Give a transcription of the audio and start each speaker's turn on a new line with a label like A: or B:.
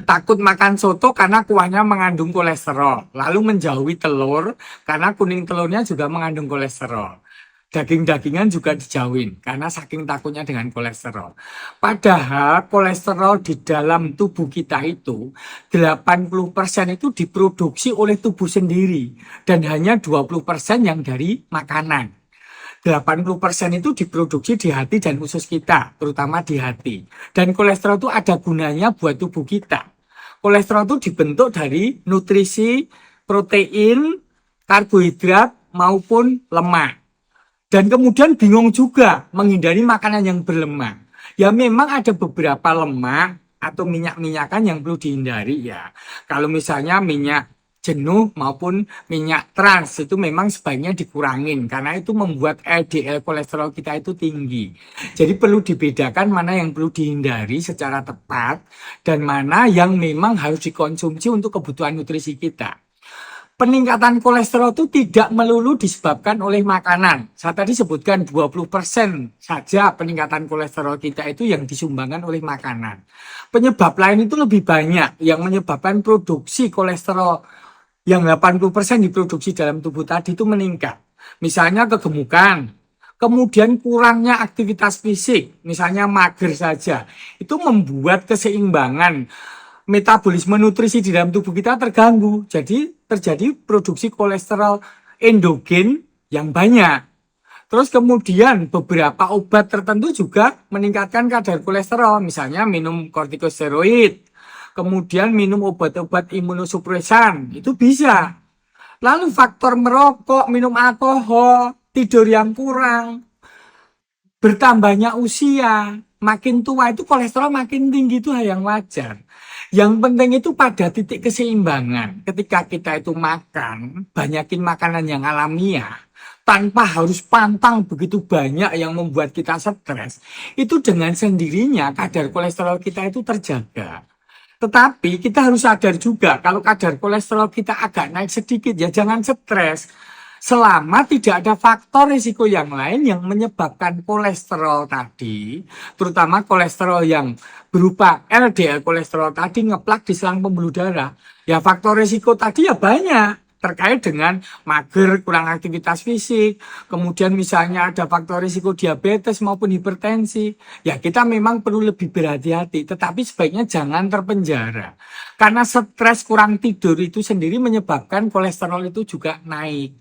A: Takut makan soto karena kuahnya mengandung kolesterol. Lalu menjauhi telur karena kuning telurnya juga mengandung kolesterol. Daging-dagingan juga dijauhin karena saking takutnya dengan kolesterol. Padahal kolesterol di dalam tubuh kita itu 80% itu diproduksi oleh tubuh sendiri dan hanya 20% yang dari makanan. 80% itu diproduksi di hati dan usus kita, terutama di hati. Dan kolesterol itu ada gunanya buat tubuh kita. Kolesterol itu dibentuk dari nutrisi, protein, karbohidrat, maupun lemak. Dan kemudian bingung juga menghindari makanan yang berlemak. Ya memang ada beberapa lemak atau minyak-minyakan yang perlu dihindari ya. Kalau misalnya minyak jenuh maupun minyak trans itu memang sebaiknya dikurangin karena itu membuat LDL kolesterol kita itu tinggi. Jadi perlu dibedakan mana yang perlu dihindari secara tepat dan mana yang memang harus dikonsumsi untuk kebutuhan nutrisi kita. Peningkatan kolesterol itu tidak melulu disebabkan oleh makanan. Saya tadi sebutkan 20% saja peningkatan kolesterol kita itu yang disumbangkan oleh makanan. Penyebab lain itu lebih banyak yang menyebabkan produksi kolesterol yang 80% diproduksi dalam tubuh tadi itu meningkat. Misalnya kegemukan, kemudian kurangnya aktivitas fisik, misalnya mager saja. Itu membuat keseimbangan metabolisme nutrisi di dalam tubuh kita terganggu. Jadi terjadi produksi kolesterol endogen yang banyak. Terus kemudian beberapa obat tertentu juga meningkatkan kadar kolesterol. Misalnya minum kortikosteroid, kemudian minum obat-obat imunosupresan. Itu bisa. Lalu faktor merokok, minum alkohol, tidur yang kurang, bertambahnya usia, makin tua itu kolesterol makin tinggi itu hal yang wajar. Yang penting itu pada titik keseimbangan. Ketika kita itu makan, banyakin makanan yang alamiah, tanpa harus pantang begitu banyak yang membuat kita stres. Itu dengan sendirinya kadar kolesterol kita itu terjaga. Tetapi kita harus sadar juga kalau kadar kolesterol kita agak naik sedikit ya jangan stres. Selama tidak ada faktor risiko yang lain yang menyebabkan kolesterol tadi, terutama kolesterol yang berupa LDL kolesterol tadi ngeplak di selang pembuluh darah, ya faktor risiko tadi ya banyak terkait dengan mager, kurang aktivitas fisik, kemudian misalnya ada faktor risiko diabetes maupun hipertensi, ya kita memang perlu lebih berhati-hati, tetapi sebaiknya jangan terpenjara. Karena stres kurang tidur itu sendiri menyebabkan kolesterol itu juga naik.